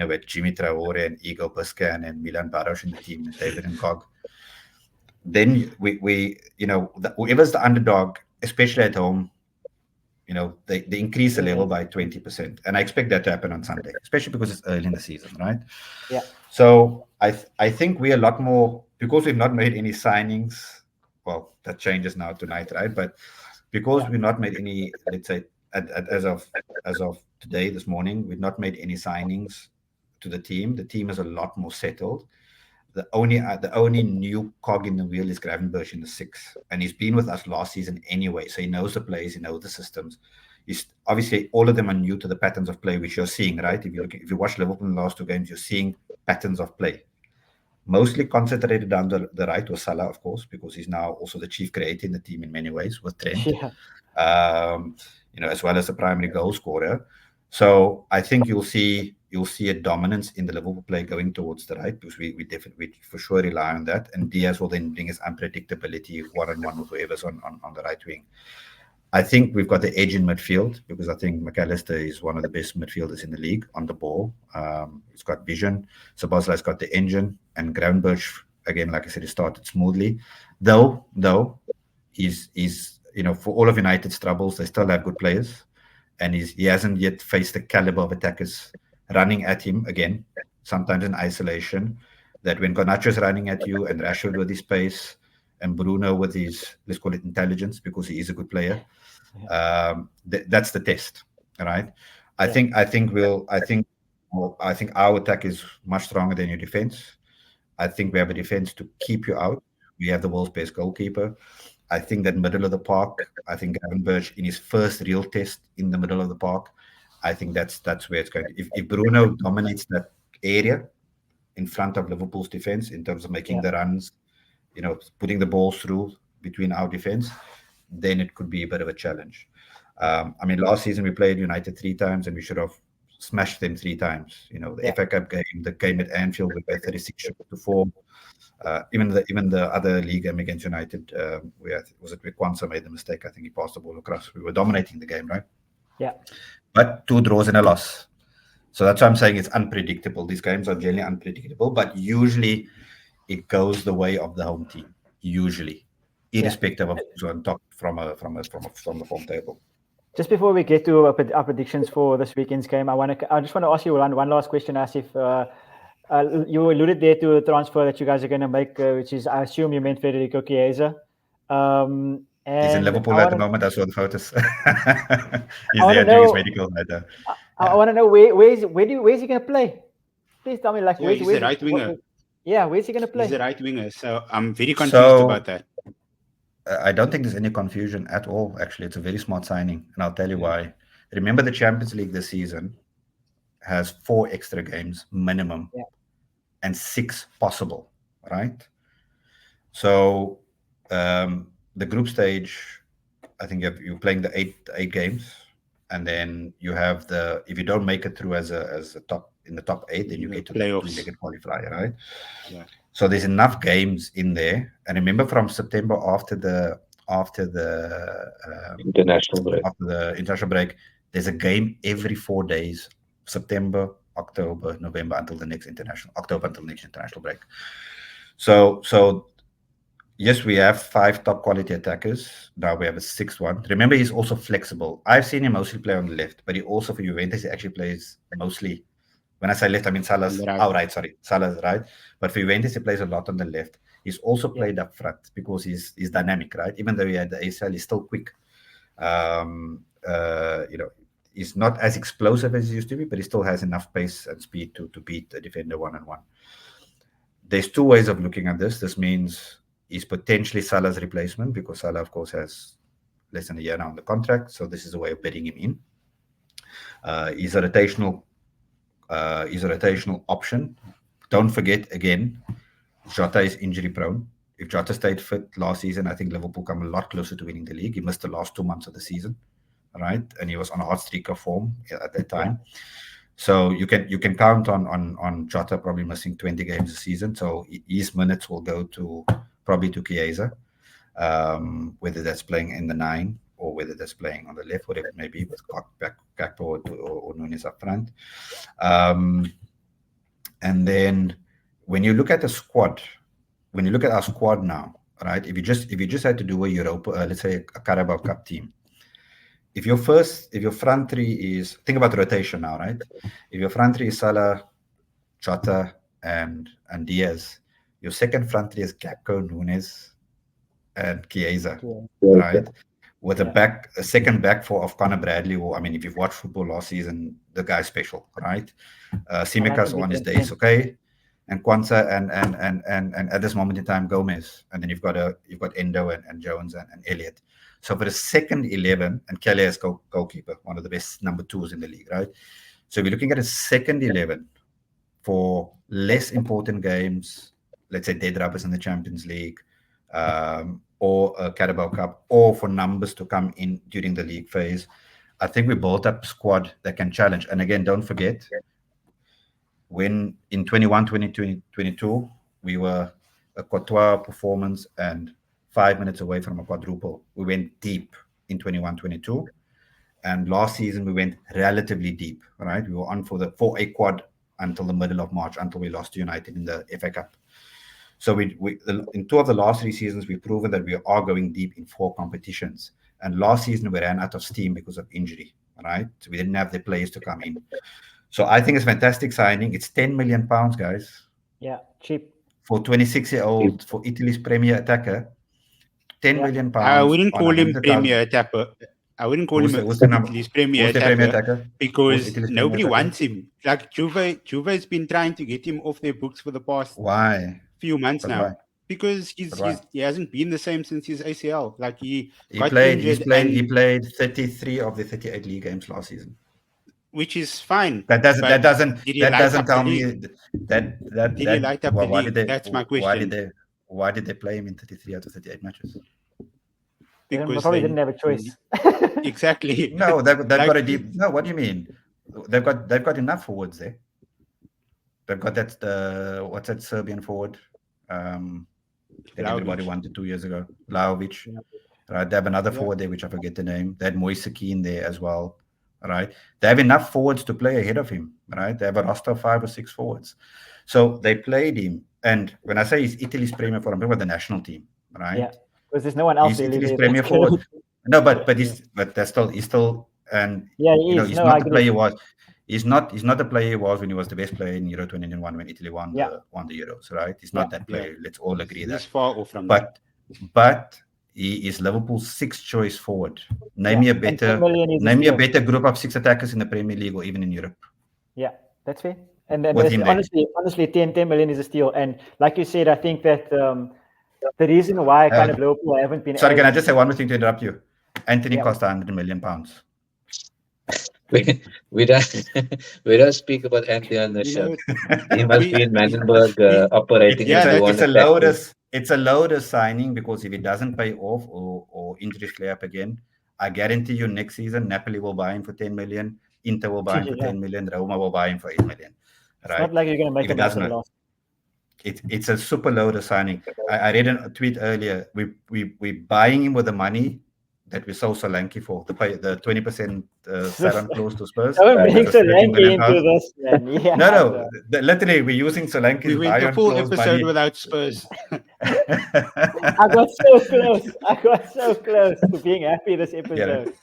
with Jimmy Traore and Igor Busquets and Milan Baros in the team and David Nkog. Then whoever's the underdog, especially at home, they increase the level by 20%, and I expect that to happen on Sunday, especially because it's early in the season, right? Yeah. So I think we're a lot more, because we've not made any signings. Well, that changes now tonight, right? But because we've not made any, let's say, as of today, this morning, we've not made any signings to the team. The team is a lot more settled. The only new cog in the wheel is Gravenberch in the 6th, and he's been with us last season anyway, so he knows the plays, he knows the systems. He's obviously, all of them are new to the patterns of play which you're seeing, right? If you watch Liverpool in the last two games, you're seeing patterns of play. mostly concentrated down the right was Salah, of course, because he's now also the chief creator in the team in many ways with Trent, Yeah. As well as the primary goal scorer. So I think you'll see a dominance in the Liverpool play going towards the right, because we definitely for sure rely on that, and Diaz will then bring his unpredictability one-on-one with whoever's on the right wing. I think we've got the edge in midfield, because I think McAllister is one of the best midfielders in the league on the ball. He's got vision. Szoboszlai's got the engine, and Gravenberch, again, like I said, he started smoothly. Though he's for all of United's troubles, they still have good players, and he hasn't yet faced the caliber of attackers running at him again, sometimes in isolation, that when Garnacho's running at you and Rashford with his pace and Bruno with his, let's call it, intelligence, because he is a good player, that's the test, right? I think our attack is much stronger than your defense. I think we have a defense to keep you out. We have the world's best goalkeeper. I think that middle of the park, I think Gravenberch in his first real test in the middle of the park, I think that's where it's going. If Bruno dominates that area in front of Liverpool's defense in terms of making the runs, putting the balls through between our defense, then it could be a bit of a challenge. Last season we played United 3 times and we should have smashed them 3 times. The FA Cup game, the game at Anfield, we played 36-4. Even the other league game against United, where Kwanzaa made the mistake. I think he passed the ball across. We were dominating the game, right? Yeah. But 2 draws and a loss. So that's why I'm saying it's unpredictable. These games are generally unpredictable, but usually it goes the way of the home team. Usually, irrespective of who's on top from the form table. Just before we get to our predictions for this weekend's game, I just want to ask you one last question, Asif. You alluded there to a transfer that you guys are going to make, which is, I assume you meant Federico Chiesa. He's in Liverpool at the moment. I saw the photos. He's there doing his medical matter. I want to know where's he going to play? Please tell me, he's the right winger. Where's he going to play? He's the right winger, so I'm very confused about that. I don't think there's any confusion at all. Actually, it's a very smart signing, and I'll tell you why. Remember, the Champions League this season has 4 extra games minimum, and 6 possible, right? So the group stage, I think you're playing the 8 games, and then you have if you don't make it through as a top in the top 8, then you get to playoffs, the second qualifier, right? Yeah. So there's enough games in there, and remember, from September after the international break, there's a game every 4 days: September, October, November, until the next international break. So yes, we have 5 top quality attackers. Now we have a 6th one. Remember, he's also flexible. I've seen him mostly play on the left, but he also, for Juventus, he actually plays mostly. When I say left, I mean Salah's right. Salah's right. But for Juventus, he plays a lot on the left. He's also played up front because he's dynamic, right? Even though he had the ACL, he's still quick. He's not as explosive as he used to be, but he still has enough pace and speed to beat a defender one-on-one. There's 2 ways of looking at this. This means he's potentially Salah's replacement, because Salah, of course, has less than a year now on the contract. So this is a way of betting him in. He's a rotational option. Don't forget, again, Jota is injury prone. If Jota stayed fit last season, I think Liverpool come a lot closer to winning the league. He missed the last 2 months of the season, right? And he was on a hot streak of form at that time. So you can count on Jota probably missing 20 games a season. So his minutes will go probably to Chiesa, whether that's playing in the 9 or whether that's playing on the left, whatever it may be, with Gakpo or Nunes up front. And then when you look at the squad, when you look at our squad now, right? If you just had to do a Europa, let's say a Carabao Cup team, if your front 3 is, think about rotation now, right? If your front 3 is Salah, Jota, and Diaz, your second front 3 is Gakpo, Nunes, and Chiesa, right? With a second back of Conor Bradley, or if you've watched football last season, the guy's special, right? Simicas on his days, okay, and Kwanzaa and at this moment in time Gomez, and then you've got Endo and Jones and Elliott. So for the second 11, and Kelly as goalkeeper, one of the best number 2s in the league, right? So we're looking at a second 11 for less important games let's say, dead rubbers in the Champions League, or a Carabao Cup, or for numbers to come in during the league phase. I think we built up a squad that can challenge. And again, don't forget, when in 21, 22, 22, we were a Courtois performance and 5 minutes away from a quadruple. We went deep in 21, 22. And last season, we went relatively deep, right? We were on for a quad until the middle of March, until we lost to United in the FA Cup. So in 2 of the last 3 seasons, we've proven that we are going deep in 4 competitions. And last season, we ran out of steam because of injury, right? So we didn't have the players to come in. So I think it's a fantastic signing. It's £10 million, guys. Yeah, cheap. For 26-year-old, for Italy's premier attacker, £10 million. I wouldn't call him premier attacker. I wouldn't call him Italy's premier attacker because nobody wants him. Like Juve's been trying to get him off their books for the past few months now. Why? Because he hasn't been the same since his ACL. Like he played 33 of the 38 league games last season, which is fine. That doesn't tell me that did he light up the league? That's my question. Why did they play him in 33 out of 38 matches? Because they probably didn't have a choice. Exactly. No, they've got a deep. No, what do you mean? They've got enough forwards there. They've got what's that Serbian forward? That everybody wanted 2 years ago, Vlahovic. Yeah. Right, they have another forward there, which I forget the name. They had Moise Kean there as well. Right, they have enough forwards to play ahead of him. Right, they have a roster of 5 or 6 forwards. So they played him. And when I say he's Italy's premier forward, I'm talking about the national team. Right. Yeah. Because there's no one else. He's Italy's premier forward. No, but he's still and he's not the player he was. He's not the player he was when he was the best player in Euro 2021 when Italy won the Euros, right? He's not that player. Yeah. Let's all agree that. He's far off from that. But he is Liverpool's 6th choice forward. Name me a better group of 6 attackers in the Premier League or even in Europe. Yeah, that's fair. And honestly, 10 million is a steal. And like you said, I think that the reason why kind of Liverpool haven't been. Sorry, can I just say one more thing to interrupt you? Anthony cost £100 million. We don't speak about Anthony on the show. He must be in Mandenburg operating. It's a loader signing because if it doesn't pay off or injuries flare up again, I guarantee you next season Napoli will buy him for 10 million, Inter will buy him for 10 million, Roma will buy him for 8 million. Right? It's not like you're going to make a massive loss. It's a super loader signing. I read a tweet earlier. We're buying him with the money that we sold Solanke for, the 20% sell-on clause to Spurs. Don't bring Solanke into this, man. Yeah, no. Literally, we're using Solanke's we went the full episode without Spurs. I got so close to being happy this episode.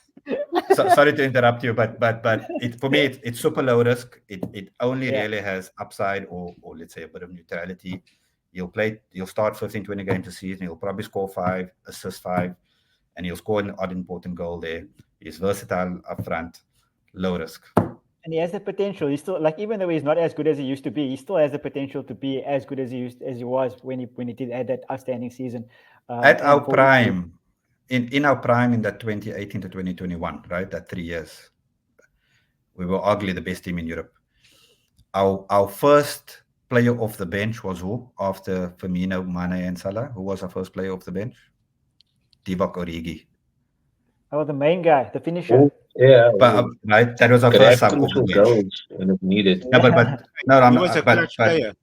So, sorry to interrupt you, but for me, it's super low risk. It only really has upside or let's say a bit of neutrality. You'll start 15, 20 games a season. You'll probably score 5, assist 5. And he'll score an odd important goal there. He's versatile up front, low risk. And he has the potential. He's still even though he's not as good as he used to be, he still has the potential to be as good as he was when he did had that outstanding season. At our prime, in our prime in that 2018 to 2021, right? That 3 years, we were arguably the best team in Europe. Our first player off the bench was who? After Firmino, Mane, and Salah, who was our first player off the bench? Divock Origi. Oh, the main guy, the finisher. Yeah, but right, that was our first sub off the bench when it needed. No, he was a clutch player.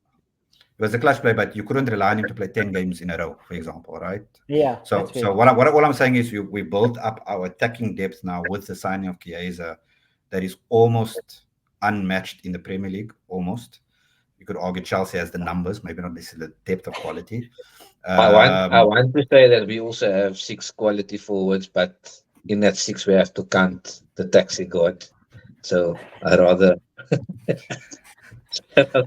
He was a clutch player, but you couldn't rely on him to play 10 games in a row, for example, right? Yeah. So what I'm saying is we built up our attacking depth now with the signing of Chiesa that is almost unmatched in the Premier League. Almost. You could argue Chelsea has the numbers, maybe not necessarily the depth of quality. I want to say that we also have 6 quality forwards, but in that 6 we have to count the taxi god. So I rather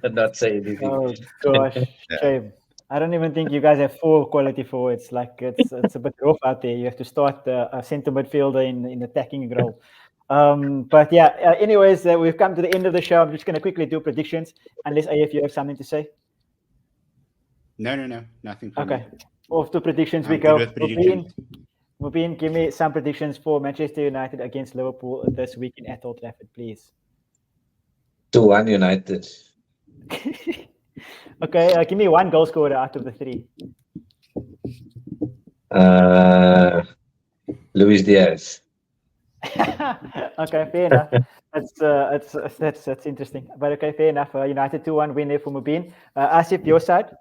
not say anything. Oh gosh, shame. I don't even think you guys have 4 quality forwards. Like it's a bit rough out there. You have to start a centre midfielder in attacking role. But yeah. Anyways, we've come to the end of the show. I'm just going to quickly do predictions, unless AF you have something to say. No, nothing. Okay. Off to predictions we go. Mubin, give me some predictions for Manchester United against Liverpool this weekend at Old Trafford, please. 2-1 United. Okay, give me one goal scorer out of the three. Luis Diaz. Okay, fair enough. That's interesting. But okay, fair enough. United 2-1 win there for Mubin. Asif, your side?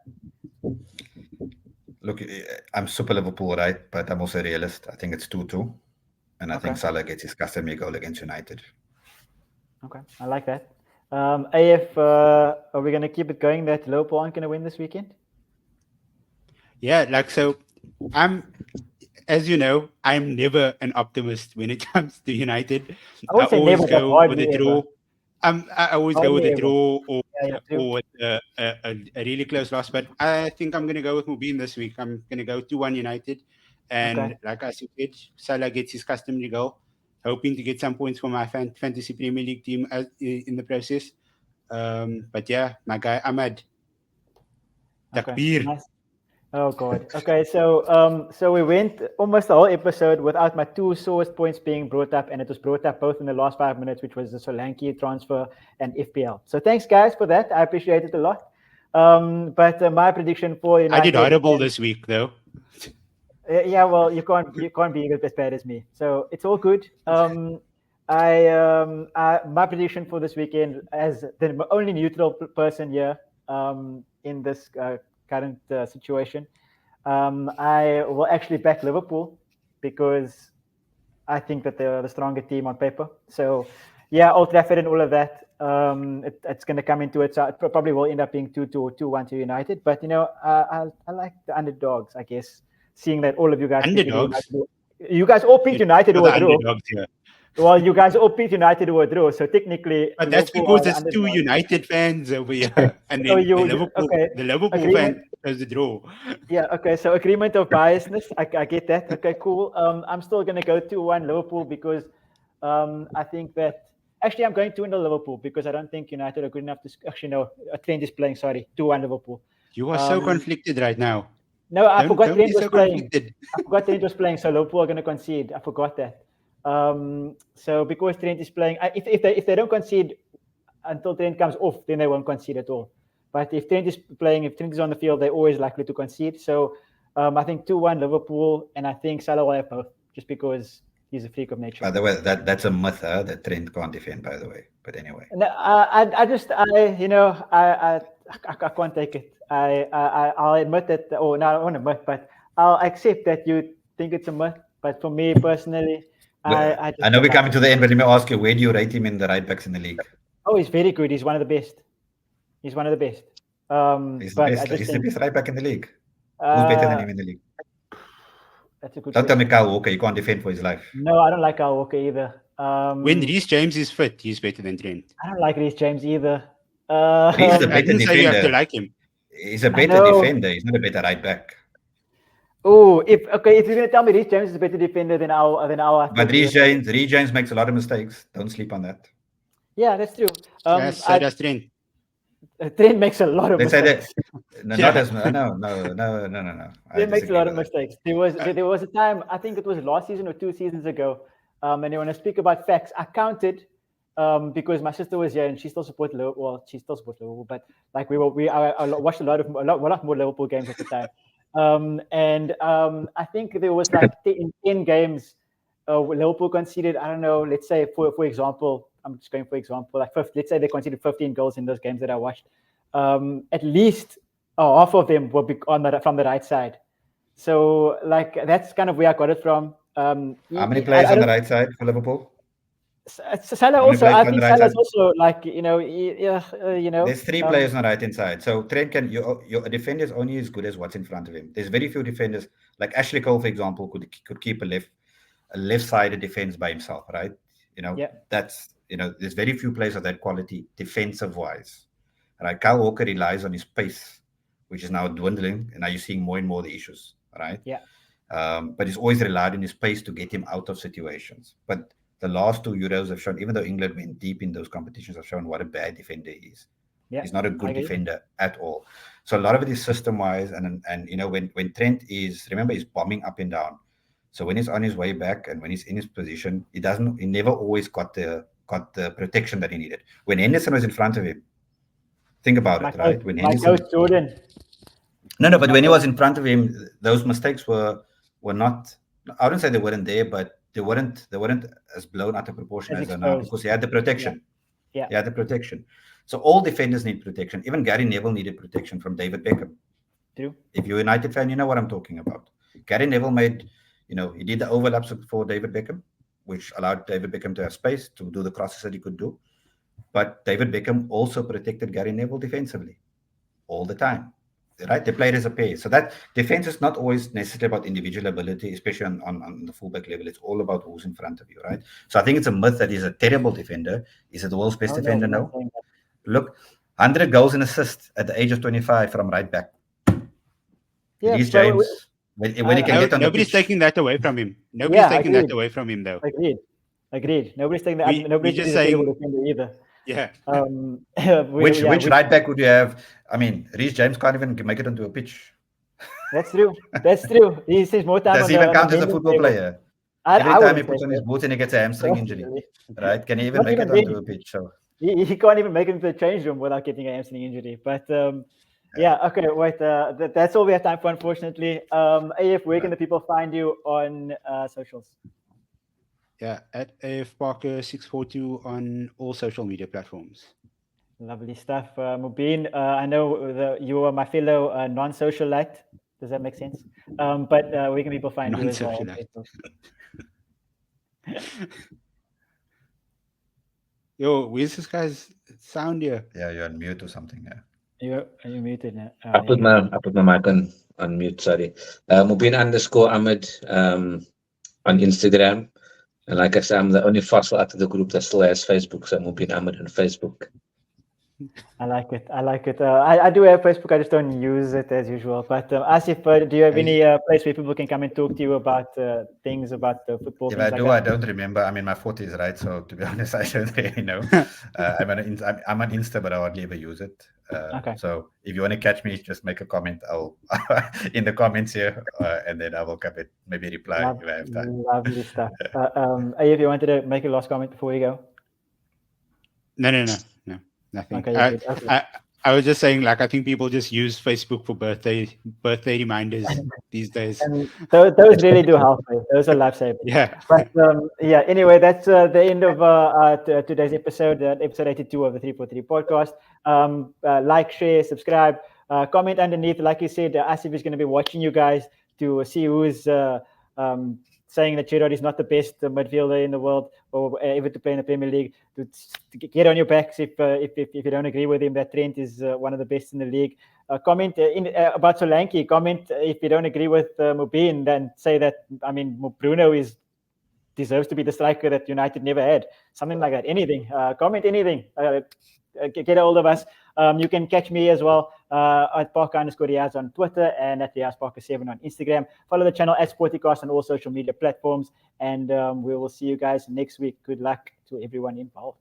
Look, I'm super Liverpool, right? But I'm also a realist. I think it's 2-2. And I think Salah gets his customary goal against United. Okay, I like that. AF, are we going to keep it going that Liverpool aren't going to win this weekend? Yeah, like so, as you know, I'm never an optimist when it comes to United. I would say always never, but go with hardly a draw. ever. I always go with a Hardly ever. draw or true. with a really close loss. But I think I'm going to go with Mubin this week. I'm going to go 2-1 United. And like I said, Salah gets his customary goal, hoping to get some points for my fantasy Premier League team in the process. But yeah, my guy Ahmad. Takbir. Nice. Oh God. Okay, so we went almost the whole episode without my two source points being brought up, and it was brought up both in the last 5 minutes, which was the Solanke transfer and FPL. So thanks guys for that. I appreciate it a lot. But my prediction for United, I did horrible this week though. Yeah, well, you can't be as bad as me. So it's all good. My prediction for this weekend, as the only neutral person here in this current situation, I will actually back Liverpool because I think that they're the stronger team on paper. So yeah, Old Trafford and all of that, it's going to come into it. So it probably will end up being 2-2 or 2-1 to United. But I like the underdogs, I guess. Seeing that all of you guys underdogs, you guys all picked United or a draw. Well, you guys all picked United or a draw, so technically. But that's because there's two United fans over here, and then the Liverpool fan does the draw. Yeah. Okay. So agreement of biasness. I get that. Okay. Cool. I'm still going to go 2-1 Liverpool because I think that actually I'm going 2-0 Liverpool because I don't think United are good enough to actually no. Trent is playing. Sorry, 2-1 Liverpool. You are so conflicted right now. No, I forgot Trent was playing. Conflicted. I forgot Trent was playing, so Liverpool are going to concede. I forgot that. So because Trent is playing, if they don't concede until Trent comes off, then they won't concede at all. But if Trent is playing, if Trent is on the field, they're always likely to concede. So I think 2-1 Liverpool, and I think Salah will have both, just because he's a freak of nature. By the way, that's a myth that Trent can't defend. By the way, but anyway. No, I can't take it. I'll admit that, or no, I won't admit, but I'll accept that you think it's a myth. But for me personally, I know we're coming to the end, but let me ask you, where do you rate him in the right backs in the league? Oh, he's very good. He's one of the best. He's one of the best. He's the best right back in the league. Who's better than him in the league? That's a good Don't tell me Kyle Walker. You can't defend for his life. No, I don't like Kyle Walker either. When Reece James is fit, he's better than Trent. I don't like Reece James either. He's a better defender. You have to like him. He's a better defender. He's not a better right back. Oh, if you're gonna tell me Reece James is a better defender than our. But Reece James makes a lot of mistakes. Don't sleep on that. Yeah, that's true. So does Trent. Trent makes a lot of mistakes. No. Trent makes a lot of mistakes. There was a time, I think it was last season or 2 seasons ago, and when I speak about facts, I counted because my sister was here and she still supports Liverpool. Well, she still supports Liverpool, but like I watched a lot more Liverpool games at the time. I think there was like in 10 games, Liverpool conceded, I don't know, let's say for example, I'm just going for example, like let's say they conceded 15 goals in those games that I watched. At least half of them were from the right side. So like that's kind of where I got it from. How many players on the right side for Liverpool? Salah also. I think Salah's also like There's 3 players on the right hand side. So Trent can your defender is only as good as what's in front of him. There's very few defenders like Ashley Cole, for example, could keep a left-sided defense by himself, right? That's there's very few players of that quality defensive-wise. Right? Kyle Walker relies on his pace, which is now dwindling, and now you're seeing more and more the issues, right? Yeah. But he's always relied on his pace to get him out of situations. But the last 2 Euros have shown, even though England went deep in those competitions, have shown what a bad defender he is. Yeah, he's not a good defender at all. So a lot of it is system-wise, and when Trent is, remember, he's bombing up and down. So when he's on his way back and when he's in his position, he never always got the protection that he needed. When Henderson was in front of him, Think about it, right? When my coach Jordan. No, but when he was in front of him, those mistakes were not. I wouldn't say they weren't there, but they weren't as blown out of proportion as they are now because he had the protection. Yeah. He had the protection. So all defenders need protection. Even Gary Neville needed protection from David Beckham. True. If you're a United fan, you know what I'm talking about. Gary Neville made, he did the overlaps for David Beckham, which allowed David Beckham to have space to do the crosses that he could do. But David Beckham also protected Gary Neville defensively all the time. Right? They played as a pair. So that defense is not always necessarily about individual ability, especially on the fullback level. It's all about who's in front of you, right? So I think it's a myth that he's a terrible defender. Is he the world's best defender? No. Look, 100 goals and assists at the age of 25 from right back. Yeah, Reece James, when he can get on nobody's the pitch. taking that away from him. Nobody's taking that away from him, though. Agreed. Nobody's taking that. Nobody's just saying saying defender either. Yeah. Which right back would you have? I mean, Reece James can't even make it onto a pitch. That's true. He says more time. Does he even count as a football player? Every time he puts on his boots and he gets a hamstring injury, right? Can he even make it onto a pitch? So he can't even make it into the change room without getting a hamstring injury. But okay, wait. That's all we have time for, unfortunately. AF, where can the people find you on socials? Yeah, at AF Parker 642 on all social media platforms. Lovely stuff. Mubin, I know you are my fellow non-socialite. Does that make sense? But where can people find you as well? Yo, where's this guy's sound here? Yeah, you're on mute or something. Yeah. Are you muted now? I put my mic on mute. Sorry. Mubin_Ahmed on Instagram. And like I said, I'm the only fossil out of the group that still has Facebook, so Mubin Ahmed on Facebook. I like it. I do have Facebook. I just don't use it as usual. But Asif, do you have any place where people can come and talk to you about things about the football? If I do, I don't remember. I mean, my 40s, right? So to be honest, I don't really know. I'm on Insta, but I hardly ever use it. Okay. So if you want to catch me, just make a comment. I'll in the comments here, and then I will maybe reply if I have time. Lovely stuff. If you wanted to make a last comment before we go. No, nothing. Okay, I was just saying, like, I think people just use Facebook for birthday reminders these days. And those really do help. Those are lifesavers. Yeah. But anyway, that's the end of today's episode, episode 82 of the 343 podcast. Like, share, subscribe, comment underneath. Like you said, Asif is going to be watching you guys to see who's saying that Gerrard is not the best midfielder in the world or ever to play in the Premier League. To get on your backs if you don't agree with him that Trent is one of the best in the league. Comment about Solanke. Comment if you don't agree with Mubin, then say that Bruno deserves to be the striker that United never had. Something like that. Anything. Comment anything. Get a hold of us. You can catch me as well at Parker_Riaz on Twitter and at RiazParker7 on Instagram. Follow the channel at sportycast on all social media platforms. And we will see you guys next week. Good luck to everyone involved.